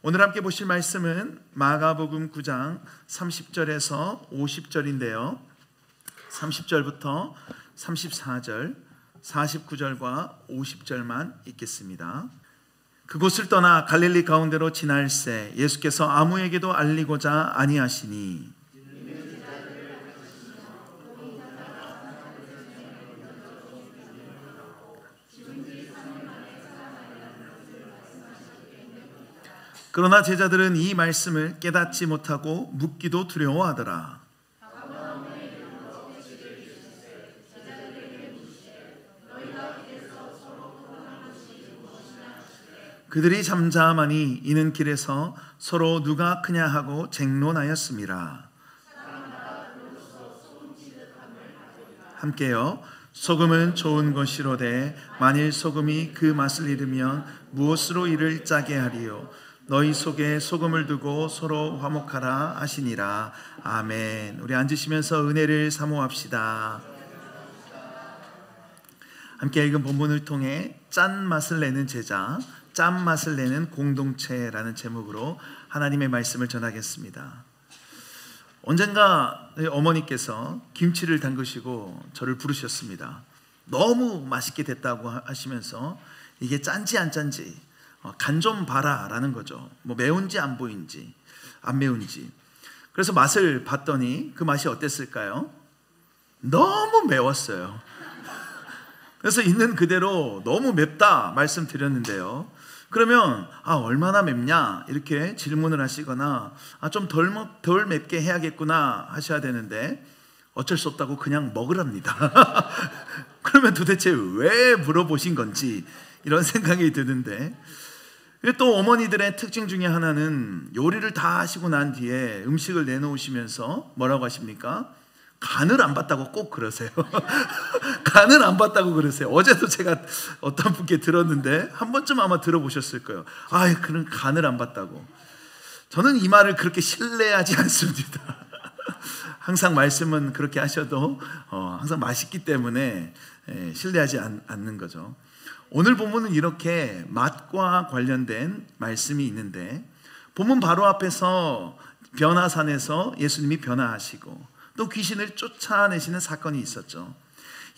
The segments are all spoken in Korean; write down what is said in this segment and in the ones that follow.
오늘 함께 보실 말씀은 마가복음 9장 30절에서 50절인데요. 30절부터 34절, 49절과 50절만 읽겠습니다. 그곳을 떠나 갈릴리 가운데로 지날새 예수께서 아무에게도 알리고자 아니하시니 그러나 제자들은 이 말씀을 깨닫지 못하고 묻기도 두려워하더라. 그들이 잠잠하니 이는 길에서 서로 누가 크냐 하고 쟁론하였음이라. 함께요. 소금은 좋은 것이로되 만일 소금이 그 맛을 잃으면 무엇으로 이를 짜게 하리요. 너희 속에 소금을 두고 서로 화목하라 하시니라. 아멘. 우리 앉으시면서 은혜를 사모합시다. 함께 읽은 본문을 통해 짠맛을 내는 제자, 짠맛을 내는 공동체라는 제목으로 하나님의 말씀을 전하겠습니다. 언젠가 어머니께서 김치를 담그시고 저를 부르셨습니다. 너무 맛있게 됐다고 하시면서 이게 짠지 안 짠지 간 좀 봐라 라는 거죠. 뭐 매운지 안 보인지 안 매운지. 그래서 맛을 봤더니 그 맛이 어땠을까요? 너무 매웠어요. 그래서 있는 그대로 너무 맵다 말씀드렸는데요. 그러면 얼마나 맵냐 이렇게 질문을 하시거나 좀 덜 맵게 해야겠구나 하셔야 되는데 어쩔 수 없다고 그냥 먹으랍니다. 그러면 도대체 왜 물어보신 건지 이런 생각이 드는데, 또 어머니들의 특징 중에 하나는 요리를 다 하시고 난 뒤에 음식을 내놓으시면서 뭐라고 하십니까? 간을 안 봤다고 꼭 그러세요. 간을 안 봤다고 그러세요. 어제도 제가 어떤 분께 들었는데 한 번쯤 아마 들어보셨을 거예요. 그런 간을 안 봤다고. 저는 이 말을 그렇게 신뢰하지 않습니다. 항상 말씀은 그렇게 하셔도 항상 맛있기 때문에 신뢰하지 않는 거죠. 오늘 본문은 이렇게 맛과 관련된 말씀이 있는데, 본문 바로 앞에서 변화산에서 예수님이 변화하시고 또 귀신을 쫓아내시는 사건이 있었죠.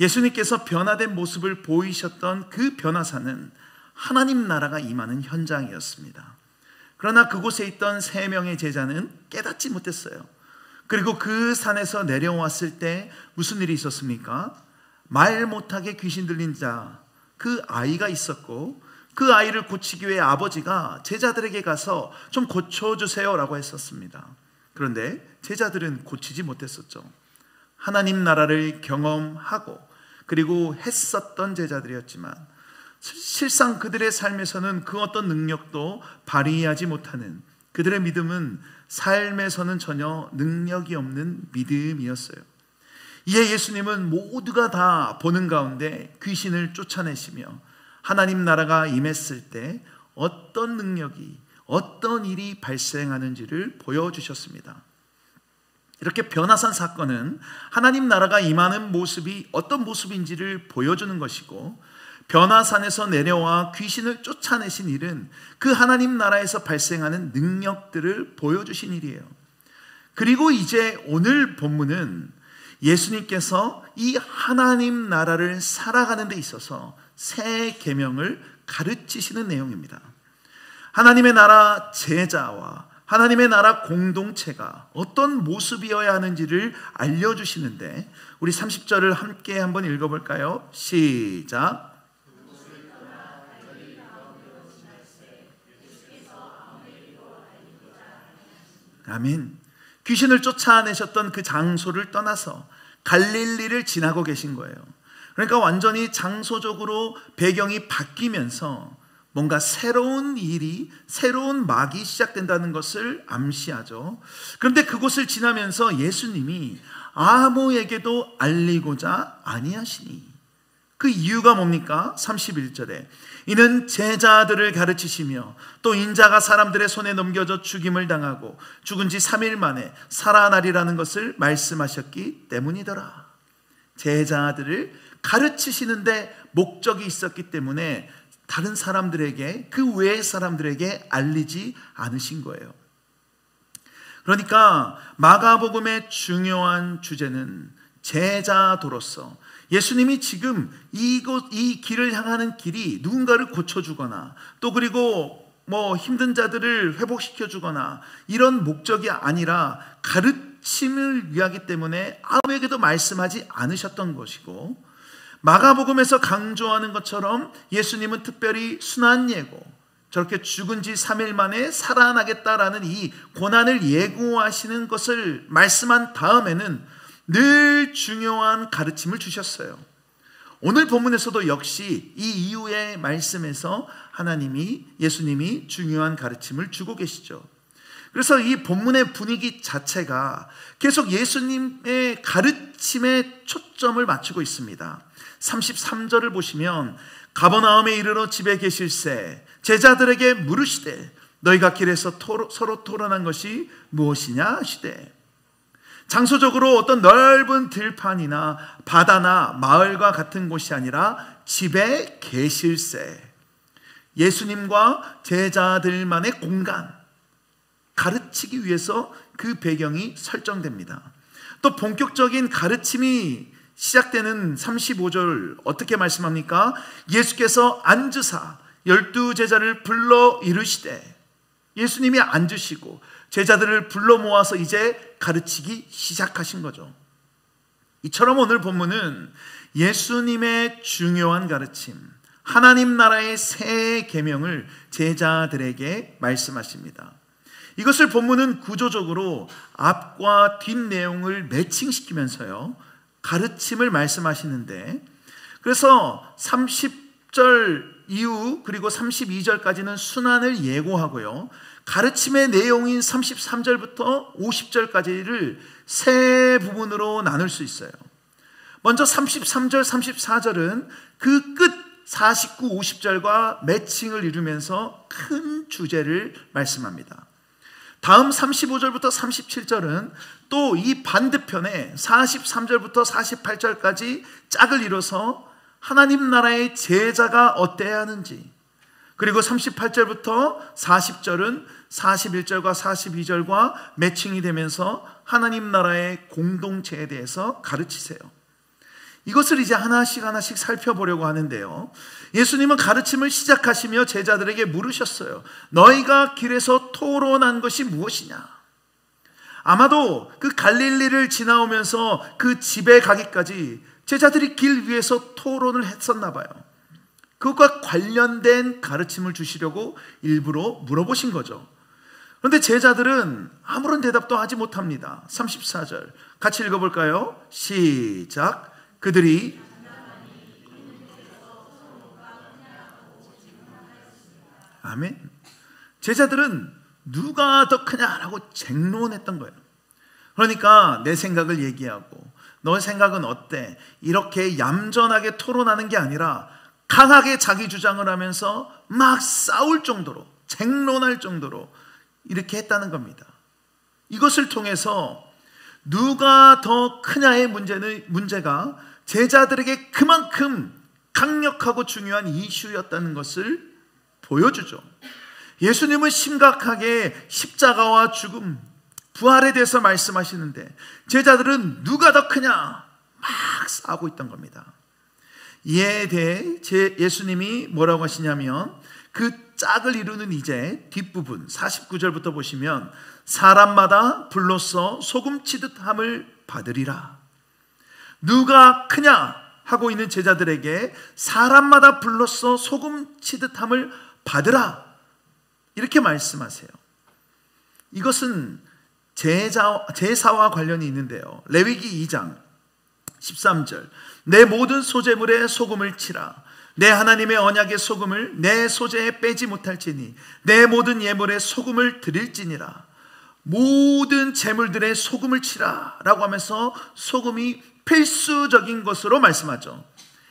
예수님께서 변화된 모습을 보이셨던 그 변화산은 하나님 나라가 임하는 현장이었습니다. 그러나 그곳에 있던 3명의 제자는 깨닫지 못했어요. 그리고 그 산에서 내려왔을 때 무슨 일이 있었습니까? 말 못하게 귀신 들린 자, 그 아이가 있었고, 그 아이를 고치기 위해 아버지가 제자들에게 가서 좀 고쳐주세요 라고 했었습니다. 그런데 제자들은 고치지 못했었죠. 하나님 나라를 경험하고 그리고 했었던 제자들이었지만 실상 그들의 삶에서는 그 어떤 능력도 발휘하지 못하는, 그들의 믿음은 삶에서는 전혀 능력이 없는 믿음이었어요. 이에 예수님은 모두가 다 보는 가운데 귀신을 쫓아내시며 하나님 나라가 임했을 때 어떤 능력이, 어떤 일이 발생하는지를 보여주셨습니다. 이렇게 변화산 사건은 하나님 나라가 임하는 모습이 어떤 모습인지를 보여주는 것이고, 변화산에서 내려와 귀신을 쫓아내신 일은 그 하나님 나라에서 발생하는 능력들을 보여주신 일이에요. 그리고 이제 오늘 본문은 예수님께서 이 하나님 나라를 살아가는 데 있어서 새 계명을 가르치시는 내용입니다. 하나님의 나라 제자와 하나님의 나라 공동체가 어떤 모습이어야 하는지를 알려주시는데, 우리 30절을 함께 한번 읽어볼까요? 시작. 아멘. 귀신을 쫓아내셨던 그 장소를 떠나서 갈릴리를 지나고 계신 거예요. 그러니까 완전히 장소적으로 배경이 바뀌면서 뭔가 새로운 일이, 새로운 막이 시작된다는 것을 암시하죠. 그런데 그곳을 지나면서 예수님이 아무에게도 알리고자 아니하시니, 그 이유가 뭡니까? 31절에 이는 제자들을 가르치시며 또 인자가 사람들의 손에 넘겨져 죽임을 당하고 죽은 지 3일 만에 살아나리라는 것을 말씀하셨기 때문이더라. 제자들을 가르치시는데 목적이 있었기 때문에 다른 사람들에게, 그 외의 사람들에게 알리지 않으신 거예요. 그러니까 마가복음의 중요한 주제는 제자도로서 예수님이 지금 이 길을 향하는 길이 누군가를 고쳐주거나 또 그리고 힘든 자들을 회복시켜주거나 이런 목적이 아니라 가르침을 위하기 때문에 아무에게도 말씀하지 않으셨던 것이고, 마가복음에서 강조하는 것처럼 예수님은 특별히 순환 예고, 저렇게 죽은 지 3일 만에 살아나겠다라는 이 고난을 예고하시는 것을 말씀한 다음에는 늘 중요한 가르침을 주셨어요. 오늘 본문에서도 역시 이 이후의 말씀에서 예수님이 중요한 가르침을 주고 계시죠. 그래서 이 본문의 분위기 자체가 계속 예수님의 가르침에 초점을 맞추고 있습니다. 33절을 보시면 가버나움에 이르러 집에 계실새 제자들에게 물으시되 너희가 길에서 서로 토론한 것이 무엇이냐 하시되, 장소적으로 어떤 넓은 들판이나 바다나 마을과 같은 곳이 아니라 집에 계실새, 예수님과 제자들만의 공간, 가르치기 위해서 그 배경이 설정됩니다. 또 본격적인 가르침이 시작되는 35절 어떻게 말씀합니까? 예수께서 앉으사 12제자를 불러 이르시되, 예수님이 앉으시고 제자들을 불러 모아서 이제 가르치기 시작하신 거죠. 이처럼 오늘 본문은 예수님의 중요한 가르침, 하나님 나라의 새 계명을 제자들에게 말씀하십니다. 이것을 본문은 구조적으로 앞과 뒷 내용을 매칭시키면서요 가르침을 말씀하시는데, 그래서 30절 이후 그리고 32절까지는 순환을 예고하고요, 가르침의 내용인 33절부터 50절까지를 세 부분으로 나눌 수 있어요. 먼저 33절, 34절은 그 끝 49, 50절과 매칭을 이루면서 큰 주제를 말씀합니다. 다음 35절부터 37절은 또 이 반대편에 43절부터 48절까지 짝을 이뤄서 하나님 나라의 제자가 어때야 하는지, 그리고 38절부터 40절은 41절과 42절과 매칭이 되면서 하나님 나라의 공동체에 대해서 가르치세요. 이것을 이제 하나씩 살펴보려고 하는데요, 예수님은 가르침을 시작하시며 제자들에게 물으셨어요. 너희가 길에서 토론한 것이 무엇이냐? 아마도 그 갈릴리를 지나오면서 그 집에 가기까지 제자들이 길 위에서 토론을 했었나 봐요. 그것과 관련된 가르침을 주시려고 일부러 물어보신 거죠. 그런데 제자들은 아무런 대답도 하지 못합니다. 34절 같이 읽어볼까요? 시작. 그들이 아멘. 제자들은 누가 더 크냐라고 쟁론했던 거예요. 그러니까 내 생각을 얘기하고 너의 생각은 어때? 이렇게 얌전하게 토론하는 게 아니라 강하게 자기 주장을 하면서 막 싸울 정도로, 쟁론할 정도로 이렇게 했다는 겁니다. 이것을 통해서 누가 더 크냐의 문제가 제자들에게 그만큼 강력하고 중요한 이슈였다는 것을 보여주죠. 예수님은 심각하게 십자가와 죽음, 부활에 대해서 말씀하시는데 제자들은 누가 더 크냐 막 싸우고 있던 겁니다. 이에 대해 예수님이 뭐라고 하시냐면, 그 짝을 이루는 이제 뒷부분 49절부터 보시면 사람마다 불로써 소금 치듯 함을 받으리라. 누가 크냐 하고 있는 제자들에게 사람마다 불로써 소금 치듯 함을 받으라, 이렇게 말씀하세요. 이것은 제사와 관련이 있는데요, 레위기 2장 13절 내 모든 소제물에 소금을 치라. 내 하나님의 언약의 소금을 내 소제에 빼지 못할지니 내 모든 예물에 소금을 드릴지니라. 모든 제물들에 소금을 치라 라고 하면서 소금이 필수적인 것으로 말씀하죠.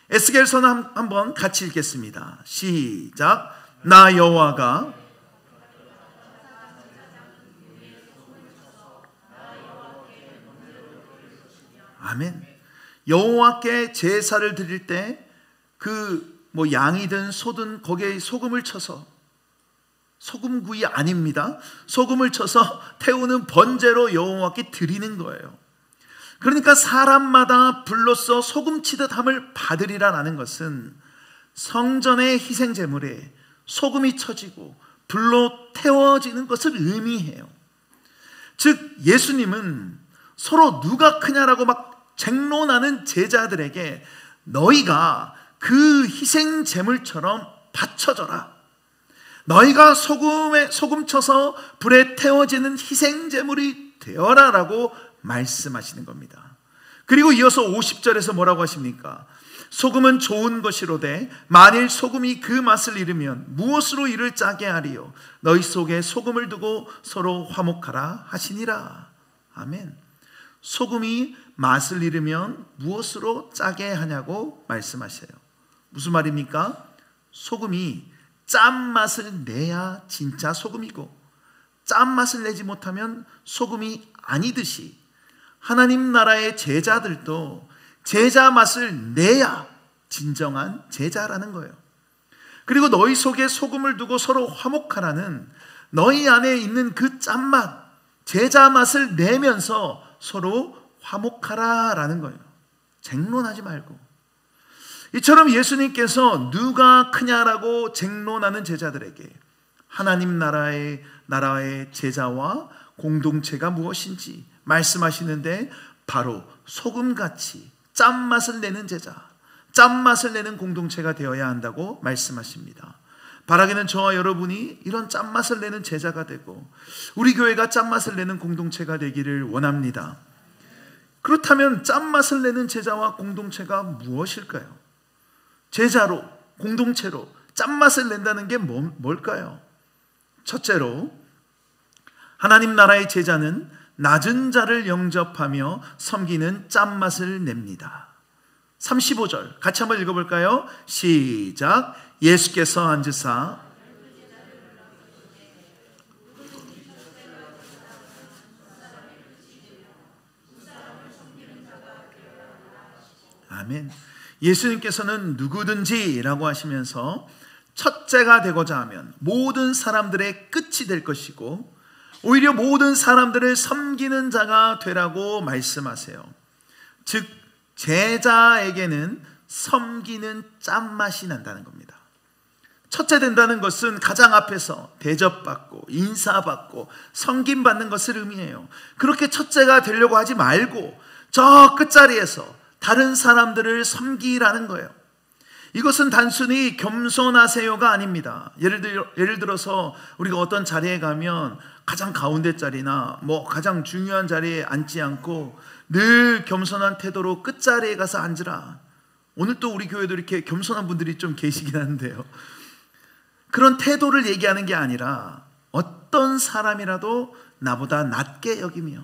에스겔서는 한번 같이 읽겠습니다. 시작. 나 여호와가 아멘. 여호와께 제사를 드릴 때 그 뭐 양이든 소든 거기에 소금을 쳐서, 소금구이 아닙니다. 소금을 쳐서 태우는 번제로 여호와께 드리는 거예요. 그러니까 사람마다 불로써 소금 치듯 함을 받으리라라는 것은 성전의 희생 제물에 소금이 쳐지고 불로 태워지는 것을 의미해요. 즉 예수님은 서로 누가 크냐라고 막 쟁론하는 제자들에게 너희가 그 희생 제물처럼 바쳐져라, 너희가 소금 쳐서 불에 태워지는 희생 제물이 되어라라고 말씀하시는 겁니다. 그리고 이어서 50절에서 뭐라고 하십니까? 소금은 좋은 것이로되 만일 소금이 그 맛을 잃으면 무엇으로 이를 짜게 하리요? 너희 속에 소금을 두고 서로 화목하라 하시니라. 아멘. 소금이 맛을 잃으면 무엇으로 짜게 하냐고 말씀하셔요. 무슨 말입니까? 소금이 짠맛을 내야 진짜 소금이고, 짠맛을 내지 못하면 소금이 아니듯이 하나님 나라의 제자들도 제자 맛을 내야 진정한 제자라는 거예요. 그리고 너희 속에 소금을 두고 서로 화목하라는 너희 안에 있는 그 짠맛, 제자 맛을 내면서 서로 화목하라라는 거예요. 쟁론하지 말고. 이처럼 예수님께서 누가 크냐라고 쟁론하는 제자들에게 하나님 나라의 제자와 공동체가 무엇인지 말씀하시는데, 바로 소금같이 짠맛을 내는 제자, 짠맛을 내는 공동체가 되어야 한다고 말씀하십니다. 바라기는 저와 여러분이 이런 짠맛을 내는 제자가 되고 우리 교회가 짠맛을 내는 공동체가 되기를 원합니다. 그렇다면 짠맛을 내는 제자와 공동체가 무엇일까요? 제자로, 공동체로 짠맛을 낸다는 게 뭘까요? 첫째로, 하나님 나라의 제자는 낮은 자를 영접하며 섬기는 짠맛을 냅니다. 35절 같이 한번 읽어볼까요? 시작. 예수께서 앉으사 아멘. 예수님께서는 누구든지 라고 하시면서 첫째가 되고자 하면 모든 사람들의 끝이 될 것이고 오히려 모든 사람들을 섬기는 자가 되라고 말씀하세요. 즉 제자에게는 섬기는 짠맛이 난다는 겁니다. 첫째 된다는 것은 가장 앞에서 대접받고 인사받고 섬김받는 것을 의미해요. 그렇게 첫째가 되려고 하지 말고 저 끝자리에서 다른 사람들을 섬기라는 거예요. 이것은 단순히 겸손하세요가 아닙니다. 예를 들어서 우리가 어떤 자리에 가면 가장 가운데 자리나 뭐 가장 중요한 자리에 앉지 않고 늘 겸손한 태도로 끝자리에 가서 앉으라. 오늘 또 우리 교회도 이렇게 겸손한 분들이 좀 계시긴 한데요. 그런 태도를 얘기하는 게 아니라 어떤 사람이라도 나보다 낮게 여기며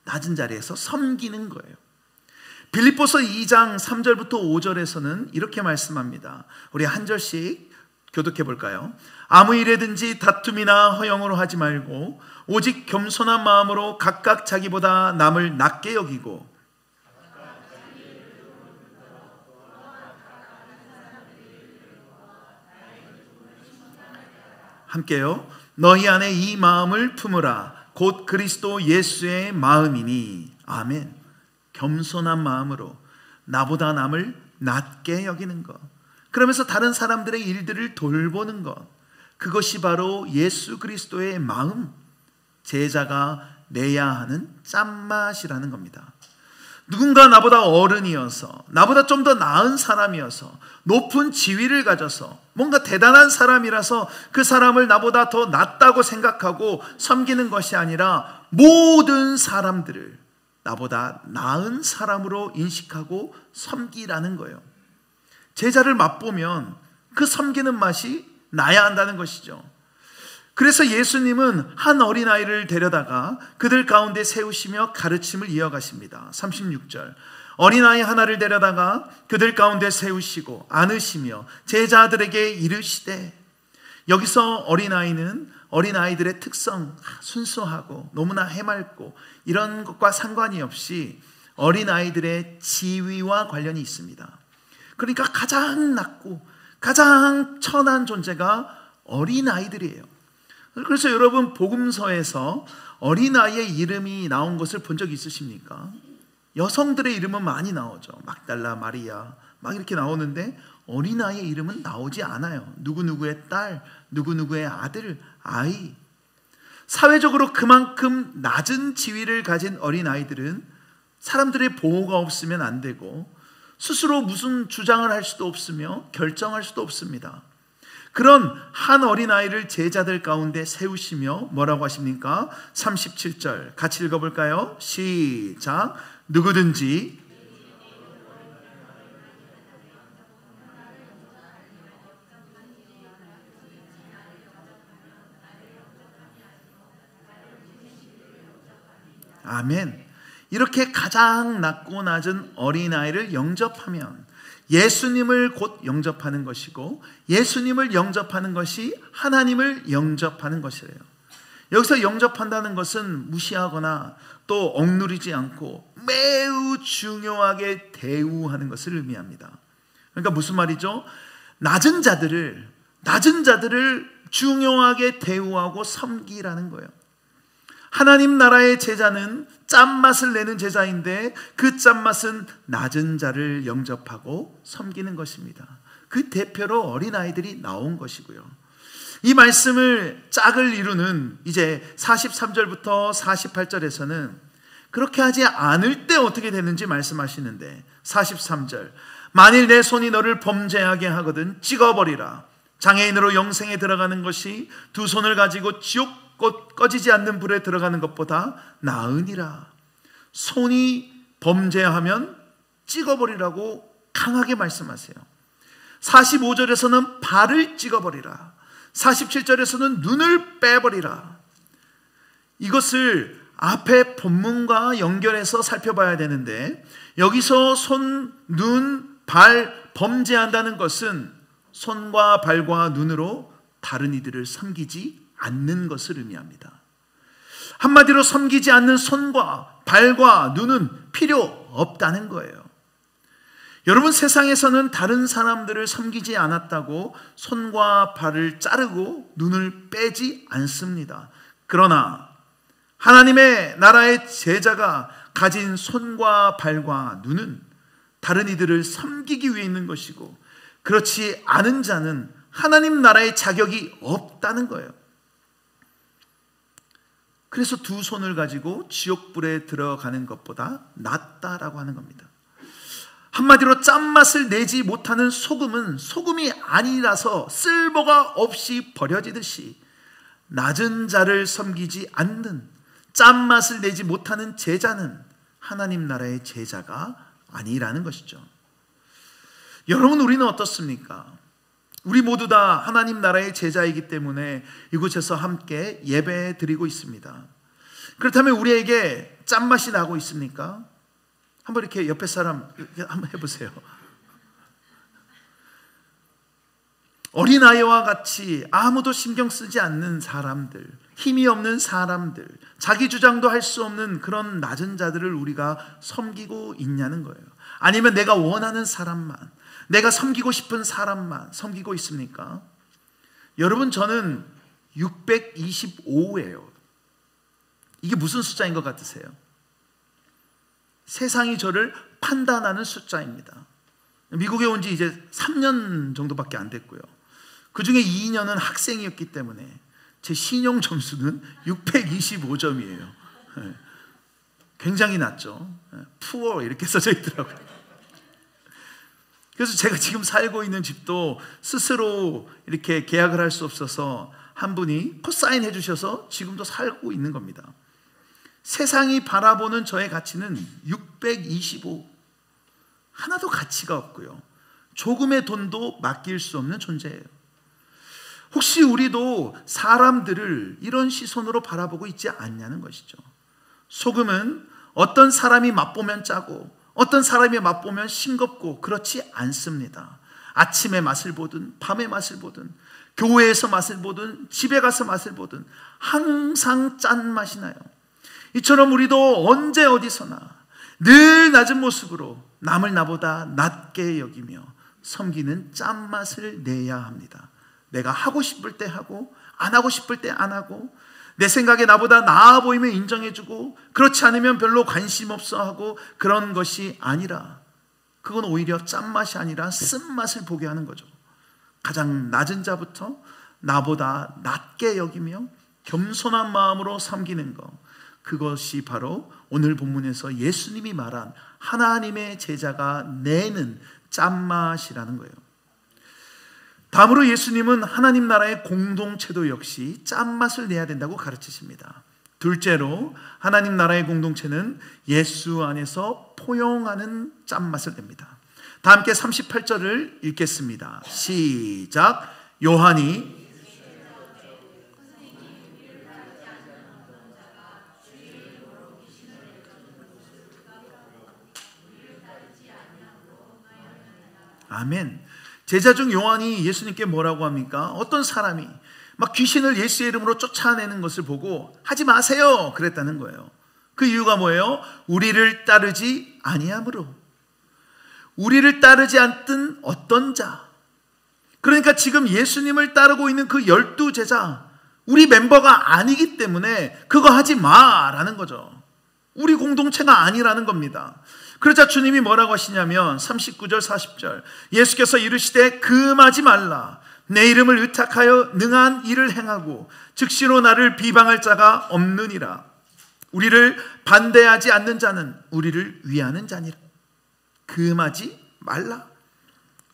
낮은 자리에서 섬기는 거예요. 빌립보서 2장 3절부터 5절에서는 이렇게 말씀합니다. 우리 한 절씩 교독해 볼까요? 아무 일에든지 다툼이나 허영으로 하지 말고 오직 겸손한 마음으로 각각 자기보다 남을 낮게 여기고 함께요. 너희 안에 이 마음을 품으라. 곧 그리스도 예수의 마음이니. 아멘. 겸손한 마음으로 나보다 남을 낮게 여기는 것, 그러면서 다른 사람들의 일들을 돌보는 것, 그것이 바로 예수 그리스도의 마음, 제자가 내야 하는 짠맛이라는 겁니다. 누군가 나보다 어른이어서 나보다 좀 더 나은 사람이어서 높은 지위를 가져서 뭔가 대단한 사람이라서 그 사람을 나보다 더 낫다고 생각하고 섬기는 것이 아니라 모든 사람들을 나보다 나은 사람으로 인식하고 섬기라는 거예요. 제자를 맛보면 그 섬기는 맛이 나야 한다는 것이죠. 그래서 예수님은 한 어린아이를 데려다가 그들 가운데 세우시며 가르침을 이어가십니다. 36절 어린아이 하나를 데려다가 그들 가운데 세우시고 안으시며 제자들에게 이르시되, 여기서 어린아이는 어린아이들의 특성, 순수하고 너무나 해맑고 이런 것과 상관이 없이 어린아이들의 지위와 관련이 있습니다. 그러니까 가장 낮고 가장 천한 존재가 어린아이들이에요. 그래서 여러분 복음서에서 어린아이의 이름이 나온 것을 본 적 있으십니까? 여성들의 이름은 많이 나오죠. 막달라, 마리아 막 이렇게 나오는데 어린아이의 이름은 나오지 않아요. 누구누구의 딸, 누구누구의 아들, 아이. 사회적으로 그만큼 낮은 지위를 가진 어린아이들은 사람들의 보호가 없으면 안 되고 스스로 무슨 주장을 할 수도 없으며 결정할 수도 없습니다. 그런 한 어린아이를 제자들 가운데 세우시며 뭐라고 하십니까? 37절 같이 읽어볼까요? 시작. 누구든지 아멘. 이렇게 가장 낮고 낮은 어린아이를 영접하면 예수님을 곧 영접하는 것이고 예수님을 영접하는 것이 하나님을 영접하는 것이래요. 여기서 영접한다는 것은 무시하거나 또 억누르지 않고 매우 중요하게 대우하는 것을 의미합니다. 그러니까 무슨 말이죠? 낮은 자들을 중요하게 대우하고 섬기라는 거예요. 하나님 나라의 제자는 짠맛을 내는 제자인데 그 짠맛은 낮은 자를 영접하고 섬기는 것입니다. 그 대표로 어린아이들이 나온 것이고요. 이 말씀을 짝을 이루는 이제 43절부터 48절에서는 그렇게 하지 않을 때 어떻게 되는지 말씀하시는데 43절 만일 내 손이 너를 범죄하게 하거든 찍어버리라. 장애인으로 영생에 들어가는 것이 두 손을 가지고 지옥 꺼지지 않는 불에 들어가는 것보다 나으니라. 손이 범죄하면 찍어버리라고 강하게 말씀하세요. 45절에서는 발을 찍어버리라. 47절에서는 눈을 빼버리라. 이것을 앞에 본문과 연결해서 살펴봐야 되는데 여기서 손, 눈, 발 범죄한다는 것은 손과 발과 눈으로 다른 이들을 섬기지 않는 것을 의미합니다. 한마디로 섬기지 않는 손과 발과 눈은 필요 없다는 거예요. 여러분 세상에서는 다른 사람들을 섬기지 않았다고 손과 발을 자르고 눈을 빼지 않습니다. 그러나 하나님의 나라의 제자가 가진 손과 발과 눈은 다른 이들을 섬기기 위해 있는 것이고 그렇지 않은 자는 하나님 나라의 자격이 없다는 거예요. 그래서 두 손을 가지고 지옥불에 들어가는 것보다 낫다라고 하는 겁니다. 한마디로 짠맛을 내지 못하는 소금은 소금이 아니라서 쓸모가 없이 버려지듯이 낮은 자를 섬기지 않는 짠맛을 내지 못하는 제자는 하나님 나라의 제자가 아니라는 것이죠. 여러분 우리는 어떻습니까? 우리 모두 다 하나님 나라의 제자이기 때문에 이곳에서 함께 예배 드리고 있습니다. 그렇다면 우리에게 짠맛이 나고 있습니까? 한번 이렇게 옆에 사람 한번 해보세요. 어린아이와 같이 아무도 신경 쓰지 않는 사람들, 힘이 없는 사람들, 자기 주장도 할 수 없는 그런 낮은 자들을 우리가 섬기고 있냐는 거예요. 아니면 내가 원하는 사람만, 내가 섬기고 싶은 사람만 섬기고 있습니까? 여러분 저는 625예요. 이게 무슨 숫자인 것 같으세요? 세상이 저를 판단하는 숫자입니다. 미국에 온 지 이제 3년 정도밖에 안 됐고요. 그 중에 2년은 학생이었기 때문에 제 신용 점수는 625점이에요. 굉장히 낮죠. Poor 이렇게 써져 있더라고요. 그래서 제가 지금 살고 있는 집도 스스로 이렇게 계약을 할 수 없어서 한 분이 코사인 해주셔서 지금도 살고 있는 겁니다. 세상이 바라보는 저의 가치는 625. 하나도 가치가 없고요. 조금의 돈도 맡길 수 없는 존재예요. 혹시 우리도 사람들을 이런 시선으로 바라보고 있지 않냐는 것이죠. 소금은 어떤 사람이 맛보면 짜고 어떤 사람이 맛보면 싱겁고 그렇지 않습니다. 아침에 맛을 보든 밤에 맛을 보든 교회에서 맛을 보든 집에 가서 맛을 보든 항상 짠 맛이 나요. 이처럼 우리도 언제 어디서나 늘 낮은 모습으로 남을 나보다 낮게 여기며 섬기는 짠맛을 내야 합니다. 내가 하고 싶을 때 하고 안 하고 싶을 때 안 하고, 내 생각에 나보다 나아 보이면 인정해주고 그렇지 않으면 별로 관심 없어 하고, 그런 것이 아니라 그건 오히려 짠맛이 아니라 쓴맛을 보게 하는 거죠. 가장 낮은 자부터 나보다 낮게 여기며 겸손한 마음으로 섬기는 것, 그것이 바로 오늘 본문에서 예수님이 말한 하나님의 제자가 내는 짠맛이라는 거예요. 다음으로 예수님은 하나님 나라의 공동체도 역시 짠맛을 내야 된다고 가르치십니다. 둘째로 하나님 나라의 공동체는 예수 안에서 포용하는 짠맛을 냅니다. 다 함께 38절을 읽겠습니다. 시작. 요한이 아멘. 제자 중 요한이 예수님께 뭐라고 합니까? 어떤 사람이 막 귀신을 예수의 이름으로 쫓아내는 것을 보고 하지 마세요 그랬다는 거예요. 그 이유가 뭐예요? 우리를 따르지 아니함으로. 우리를 따르지 않던 어떤 자, 그러니까 지금 예수님을 따르고 있는 그 12제자, 우리 멤버가 아니기 때문에 그거 하지 마라는 거죠. 우리 공동체가 아니라는 겁니다. 그러자 주님이 뭐라고 하시냐면 39절 40절 예수께서 이르시되 금하지 말라. 내 이름을 의탁하여 능한 일을 행하고 즉시로 나를 비방할 자가 없느니라. 우리를 반대하지 않는 자는 우리를 위하는 자니라. 금하지 말라.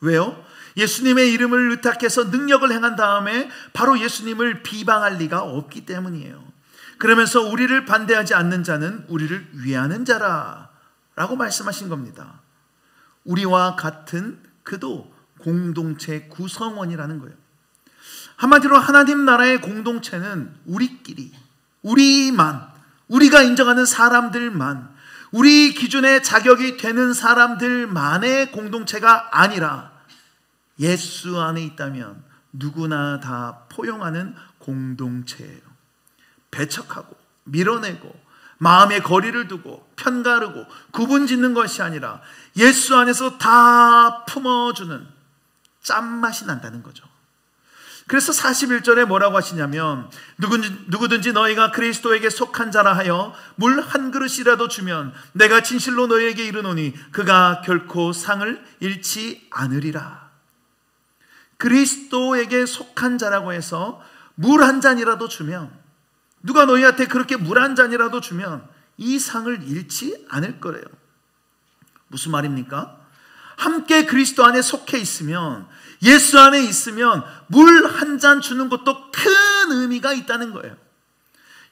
왜요? 예수님의 이름을 의탁해서 능력을 행한 다음에 바로 예수님을 비방할 리가 없기 때문이에요. 그러면서 우리를 반대하지 않는 자는 우리를 위하는 자라 라고 말씀하신 겁니다. 우리와 같은 그도 공동체 구성원이라는 거예요. 한마디로 하나님 나라의 공동체는 우리끼리, 우리만, 우리가 인정하는 사람들만, 우리 기준에 자격이 되는 사람들만의 공동체가 아니라 예수 안에 있다면 누구나 다 포용하는 공동체예요. 배척하고 밀어내고 마음의 거리를 두고 편가르고 구분짓는 것이 아니라 예수 안에서 다 품어주는 짠맛이 난다는 거죠. 그래서 41절에 뭐라고 하시냐면 누구든지 너희가 그리스도에게 속한 자라 하여 물 한 그릇이라도 주면 내가 진실로 너희에게 이르노니 그가 결코 상을 잃지 않으리라. 그리스도에게 속한 자라고 해서 물 한 잔이라도 주면, 누가 너희한테 그렇게 물 한 잔이라도 주면 이 상을 잃지 않을 거래요. 무슨 말입니까? 함께 그리스도 안에 속해 있으면, 예수 안에 있으면 물 한 잔 주는 것도 큰 의미가 있다는 거예요.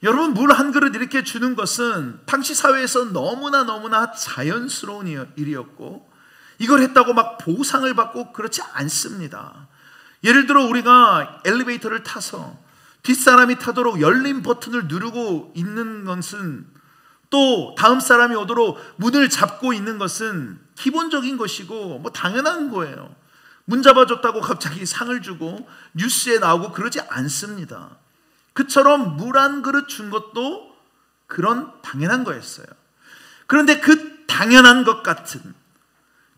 여러분, 물 한 그릇 이렇게 주는 것은 당시 사회에서 너무나 자연스러운 일이었고, 이걸 했다고 막 보상을 받고 그렇지 않습니다. 예를 들어 우리가 엘리베이터를 타서 뒷사람이 타도록 열린 버튼을 누르고 있는 것은, 또 다음 사람이 오도록 문을 잡고 있는 것은 기본적인 것이고 뭐 당연한 거예요. 문 잡아줬다고 갑자기 상을 주고 뉴스에 나오고 그러지 않습니다. 그처럼 물 한 그릇 준 것도 그런 당연한 거였어요. 그런데 그 당연한 것 같은,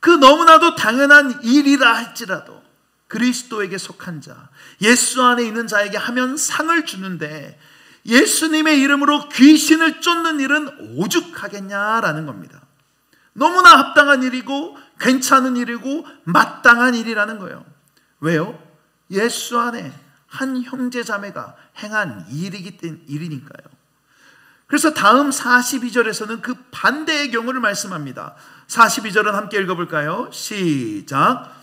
그 너무나도 당연한 일이라 할지라도 그리스도에게 속한 자, 예수 안에 있는 자에게 하면 상을 주는데 예수님의 이름으로 귀신을 쫓는 일은 오죽하겠냐라는 겁니다. 너무나 합당한 일이고 괜찮은 일이고 마땅한 일이라는 거예요. 왜요? 예수 안에 한 형제 자매가 행한 일이니까요. 그래서 다음 42절에서는 그 반대의 경우를 말씀합니다. 42절은 함께 읽어볼까요? 시작.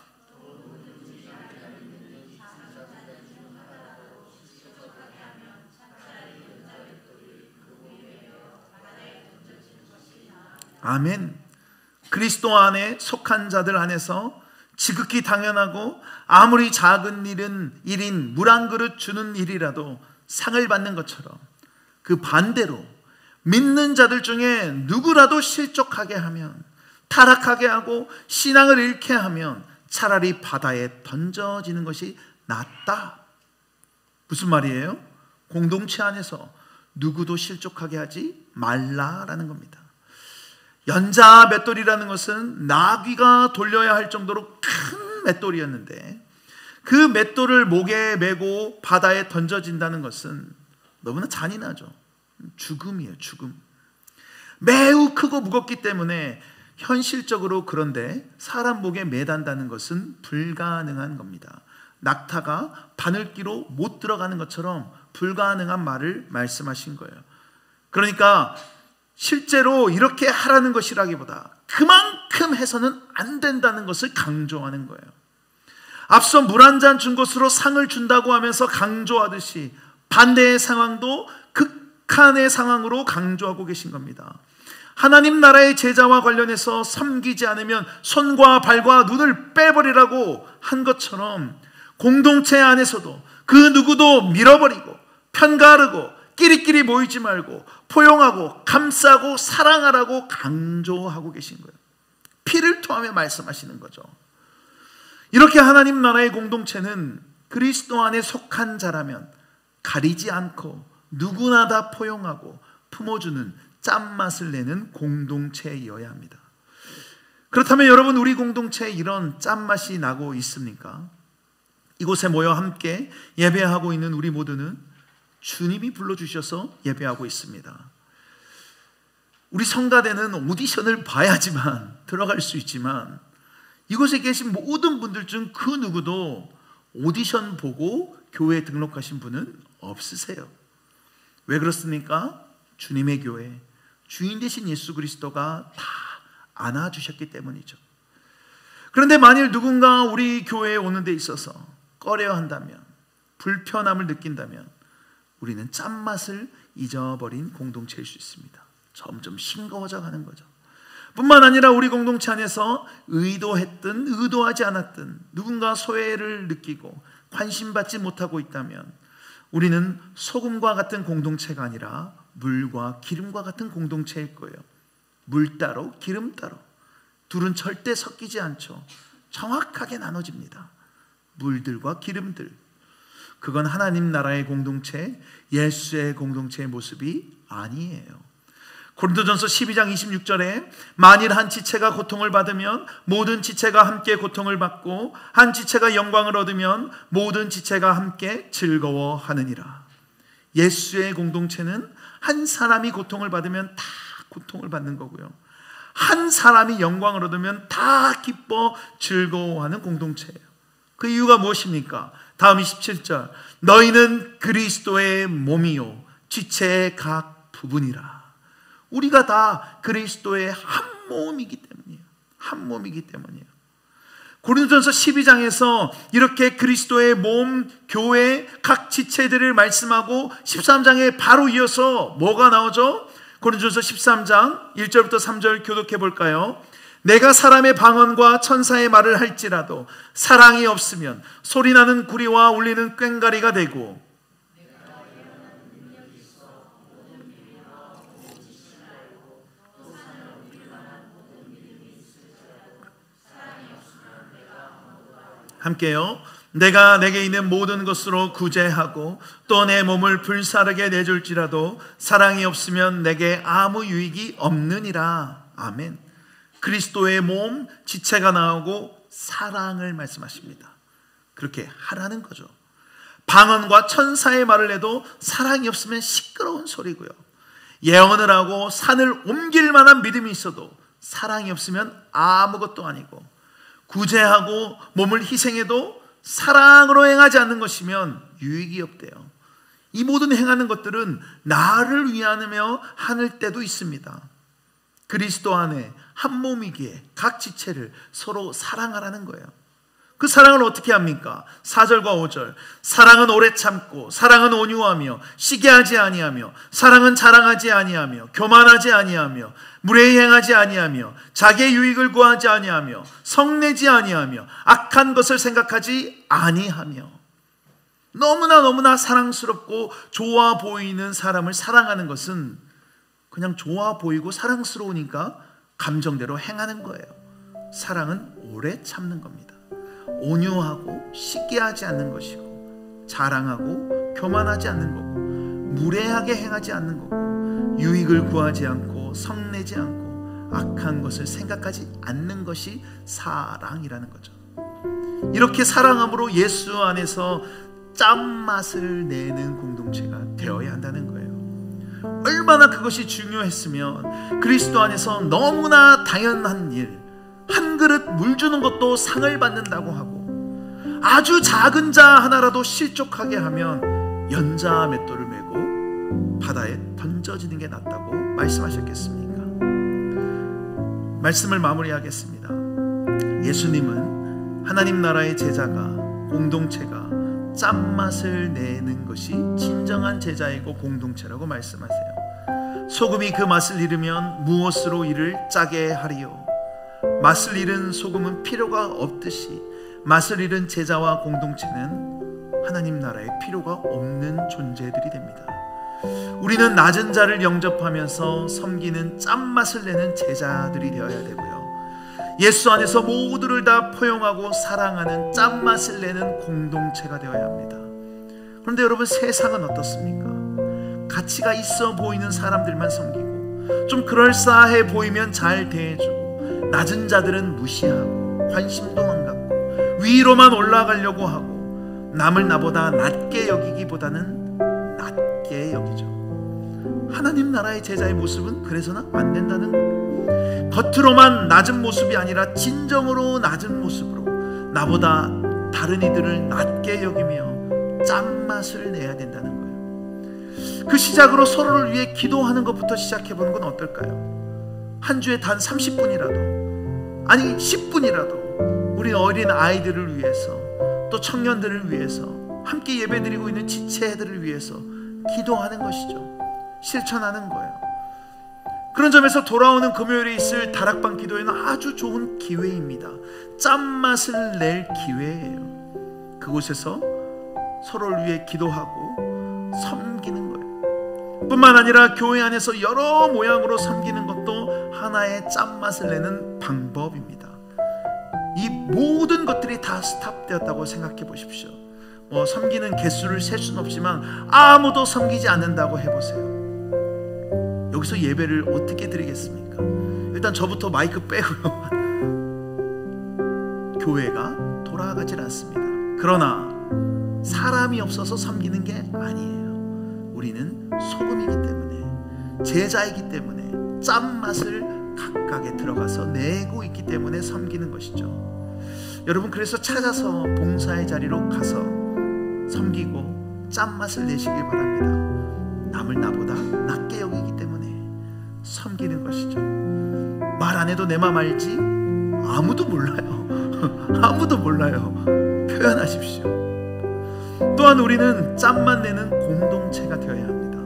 아멘. 그리스도 안에 속한 자들 안에서 지극히 당연하고 아무리 작은 일인 물 한 그릇 주는 일이라도 상을 받는 것처럼, 그 반대로 믿는 자들 중에 누구라도 실족하게 하면, 타락하게 하고 신앙을 잃게 하면 차라리 바다에 던져지는 것이 낫다. 무슨 말이에요? 공동체 안에서 누구도 실족하게 하지 말라라는 겁니다. 연자 맷돌이라는 것은 나귀가 돌려야 할 정도로 큰 큰 맷돌이었는데 그 맷돌을 목에 메고 바다에 던져진다는 것은 너무나 잔인하죠. 죽음이에요, 죽음. 매우 크고 무겁기 때문에 현실적으로 그런데 사람 목에 매단다는 것은 불가능한 겁니다. 낙타가 바늘기로 못 들어가는 것처럼 불가능한 말을 말씀하신 거예요. 그러니까 실제로 이렇게 하라는 것이라기보다 그만큼 해서는 안 된다는 것을 강조하는 거예요. 앞서 물 한 잔 준 것으로 상을 준다고 하면서 강조하듯이 반대의 상황도 극한의 상황으로 강조하고 계신 겁니다. 하나님 나라의 제자와 관련해서 섬기지 않으면 손과 발과 눈을 빼버리라고 한 것처럼 공동체 안에서도 그 누구도 밀어버리고 편가르고 끼리끼리 모이지 말고 포용하고 감싸고 사랑하라고 강조하고 계신 거예요. 피를 토하며 말씀하시는 거죠. 이렇게 하나님 나라의 공동체는 그리스도 안에 속한 자라면 가리지 않고 누구나 다 포용하고 품어주는 짠맛을 내는 공동체이어야 합니다. 그렇다면 여러분, 우리 공동체에 이런 짠맛이 나고 있습니까? 이곳에 모여 함께 예배하고 있는 우리 모두는 주님이 불러주셔서 예배하고 있습니다. 우리 성가대는 오디션을 봐야지만 들어갈 수 있지만 이곳에 계신 모든 분들 중 그 누구도 오디션 보고 교회에 등록하신 분은 없으세요. 왜 그렇습니까? 주님의 교회, 주인 되신 예수 그리스도가 다 안아주셨기 때문이죠. 그런데 만일 누군가 우리 교회에 오는 데 있어서 꺼려한다면, 불편함을 느낀다면 우리는 짠맛을 잊어버린 공동체일 수 있습니다. 점점 싱거워져 가는 거죠. 뿐만 아니라 우리 공동체 안에서 의도했든 의도하지 않았든 누군가 소외를 느끼고 관심받지 못하고 있다면 우리는 소금과 같은 공동체가 아니라 물과 기름과 같은 공동체일 거예요. 물 따로 기름 따로, 둘은 절대 섞이지 않죠. 정확하게 나눠집니다. 물들과 기름들. 그건 하나님 나라의 공동체, 예수의 공동체의 모습이 아니에요. 고린도전서 12장 26절에 만일 한 지체가 고통을 받으면 모든 지체가 함께 고통을 받고 한 지체가 영광을 얻으면 모든 지체가 함께 즐거워하느니라. 예수의 공동체는 한 사람이 고통을 받으면 다 고통을 받는 거고요, 한 사람이 영광을 얻으면 다 기뻐 즐거워하는 공동체예요. 그 이유가 무엇입니까? 다음 27절, 너희는 그리스도의 몸이요 지체의 각 부분이라. 우리가 다 그리스도의 한 몸이기 때문이에요. 한 몸이기 때문이에요. 고린도전서 12장에서 이렇게 그리스도의 몸, 교회, 각 지체들을 말씀하고 13장에 바로 이어서 뭐가 나오죠? 고린도전서 13장 1절부터 3절 교독해 볼까요? 내가 사람의 방언과 천사의 말을 할지라도 사랑이 없으면 소리나는 구리와 울리는 꽹과리가 되고, 함께요. 내가 내게 있는 모든 것으로 구제하고 또 내 몸을 불사르게 내줄지라도 사랑이 없으면 내게 아무 유익이 없느니라. 아멘. 그리스도의 몸, 지체가 나오고 사랑을 말씀하십니다. 그렇게 하라는 거죠. 방언과 천사의 말을 해도 사랑이 없으면 시끄러운 소리고요, 예언을 하고 산을 옮길 만한 믿음이 있어도 사랑이 없으면 아무것도 아니고, 구제하고 몸을 희생해도 사랑으로 행하지 않는 것이면 유익이 없대요. 이 모든 행하는 것들은 나를 위하며 하는 때도 있습니다. 그리스도 안에 한 몸이기에 각 지체를 서로 사랑하라는 거예요. 그 사랑을 어떻게 합니까? 4절과 5절. 사랑은 오래 참고 사랑은 온유하며 시기하지 아니하며 사랑은 자랑하지 아니하며 교만하지 아니하며 무례히 행하지 아니하며 자기의 유익을 구하지 아니하며 성내지 아니하며 악한 것을 생각하지 아니하며. 너무나 사랑스럽고 좋아 보이는 사람을 사랑하는 것은 그냥 좋아 보이고 사랑스러우니까 감정대로 행하는 거예요. 사랑은 오래 참는 겁니다. 온유하고 시기하지 않는 것이고, 자랑하고 교만하지 않는 거고, 무례하게 행하지 않는 거고, 유익을 구하지 않고 성내지 않고 악한 것을 생각하지 않는 것이 사랑이라는 거죠. 이렇게 사랑함으로 예수 안에서 짠맛을 내는 공동체가 되어야 한다는 거예요. 얼마나 그것이 중요했으면 그리스도 안에서 너무나 당연한 일, 한 그릇 물 주는 것도 상을 받는다고 하고, 아주 작은 자 하나라도 실족하게 하면 연자 맷돌을 메고 바다에 던져지는 게 낫다고 말씀하셨겠습니까? 말씀을 마무리하겠습니다. 예수님은 하나님 나라의 제자가, 공동체가 짠맛을 내는 것이 진정한 제자이고 공동체라고 말씀하세요. 소금이 그 맛을 잃으면 무엇으로 이를 짜게 하리요? 맛을 잃은 소금은 필요가 없듯이 맛을 잃은 제자와 공동체는 하나님 나라에 필요가 없는 존재들이 됩니다. 우리는 낮은 자를 영접하면서 섬기는 짠맛을 내는 제자들이 되어야 되고요, 예수 안에서 모두를 다 포용하고 사랑하는 짠맛을 내는 공동체가 되어야 합니다. 그런데 여러분, 세상은 어떻습니까? 가치가 있어 보이는 사람들만 섬기고, 좀 그럴싸해 보이면 잘 대해주고, 낮은 자들은 무시하고 관심도 안 갖고 위로만 올라가려고 하고, 남을 나보다 낮게 여기기보다는 낮게 여기죠. 하나님 나라의 제자의 모습은 그래서는 안 된다는 거예요. 겉으로만 낮은 모습이 아니라 진정으로 낮은 모습으로 나보다 다른 이들을 낮게 여기며 짠맛을 내야 된다는 거예요. 그 시작으로 서로를 위해 기도하는 것부터 시작해보는 건 어떨까요? 한 주에 단 30분이라도, 아니 10분이라도 우리 어린 아이들을 위해서, 또 청년들을 위해서, 함께 예배드리고 있는 지체들을 위해서 기도하는 것이죠. 실천하는 거예요. 그런 점에서 돌아오는 금요일에 있을 다락방 기도회는 아주 좋은 기회입니다. 짠맛을 낼 기회예요. 그곳에서 서로를 위해 기도하고 섬기는 거예요. 뿐만 아니라 교회 안에서 여러 모양으로 섬기는 것도 하나의 짠맛을 내는 방법입니다. 이 모든 것들이 다 스탑되었다고 생각해 보십시오. 섬기는 개수를 셀 수는 없지만 아무도 섬기지 않는다고 해보세요. 여기서 예배를 어떻게 드리겠습니까? 일단 저부터 마이크 빼고요. 교회가 돌아가질 않습니다. 그러나 사람이 없어서 섬기는 게 아니에요. 우리는 소금이기 때문에, 제자이기 때문에, 짠맛을 각각에 들어가서 내고 있기 때문에 섬기는 것이죠. 여러분, 그래서 찾아서 봉사의 자리로 가서 섬기고 짠맛을 내시길 바랍니다. 남을 나보다 낮게 여기기 때문에 섬기는 것이죠. 말 안 해도 내 맘 알지? 아무도 몰라요. 아무도 몰라요. 표현하십시오. 또한 우리는 짠맛 내는 공동체가 되어야 합니다.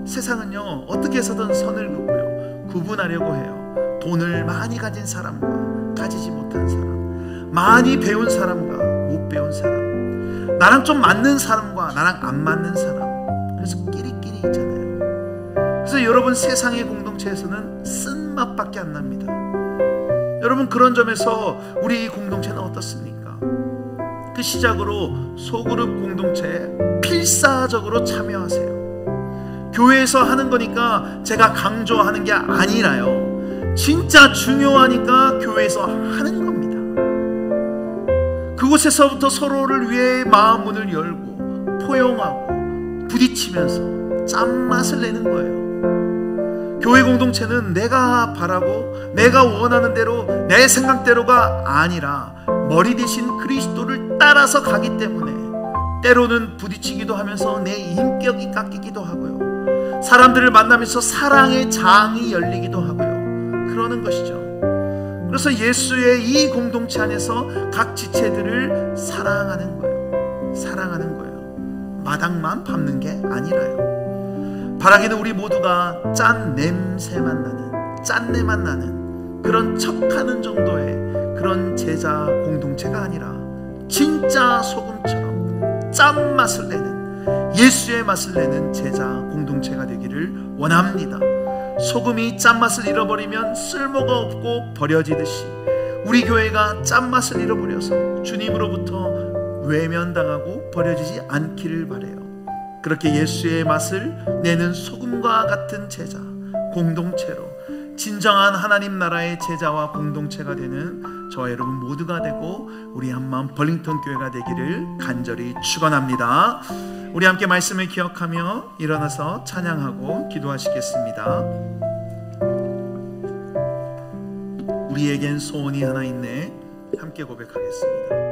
세상은요, 어떻게 해서든 선을 긋고요, 구분하려고 해요. 돈을 많이 가진 사람과 가지지 못한 사람, 많이 배운 사람과 못 배운 사람, 나랑 좀 맞는 사람과 나랑 안 맞는 사람, 그래서 끼리끼리 있잖아요. 그래서 여러분, 세상의 공동체에서는 쓴맛밖에 안 납니다. 여러분, 그런 점에서 우리 공동체는 어떻습니까? 그 시작으로 소그룹 공동체에 필사적으로 참여하세요. 교회에서 하는 거니까 제가 강조하는 게 아니라요, 진짜 중요하니까 교회에서 하는 겁니다. 그곳에서부터 서로를 위해 마음 문을 열고 포용하고 부딪히면서 짠맛을 내는 거예요. 교회 공동체는 내가 바라고 내가 원하는 대로, 내 생각대로가 아니라 머리 대신 그리스도를 따라서 가기 때문에 때로는 부딪히기도 하면서 내 인격이 깎이기도 하고요, 사람들을 만나면서 사랑의 장이 열리기도 하고요, 그러는 것이죠. 그래서 예수의 이 공동체 안에서 각 지체들을 사랑하는 거예요. 사랑하는 거예요. 마당만 밟는 게 아니라요. 바라기는 우리 모두가 짠 냄새만 나는, 짠내만 나는 그런 척하는 정도의 그런 제자 공동체가 아니라 진짜 소금처럼 짠맛을 내는, 예수의 맛을 내는 제자 공동체가 되기를 원합니다. 소금이 짠맛을 잃어버리면 쓸모가 없고 버려지듯이 우리 교회가 짠맛을 잃어버려서 주님으로부터 외면당하고 버려지지 않기를 바라요. 그렇게 예수의 맛을 내는 소금과 같은 제자 공동체로 진정한 하나님 나라의 제자와 공동체가 되는 저와 여러분 모두가 되고 우리 한마음 벌링턴 교회가 되기를 간절히 축원합니다. 우리 함께 말씀을 기억하며 일어나서 찬양하고 기도하시겠습니다. 우리에겐 소원이 하나 있네. 함께 고백하겠습니다.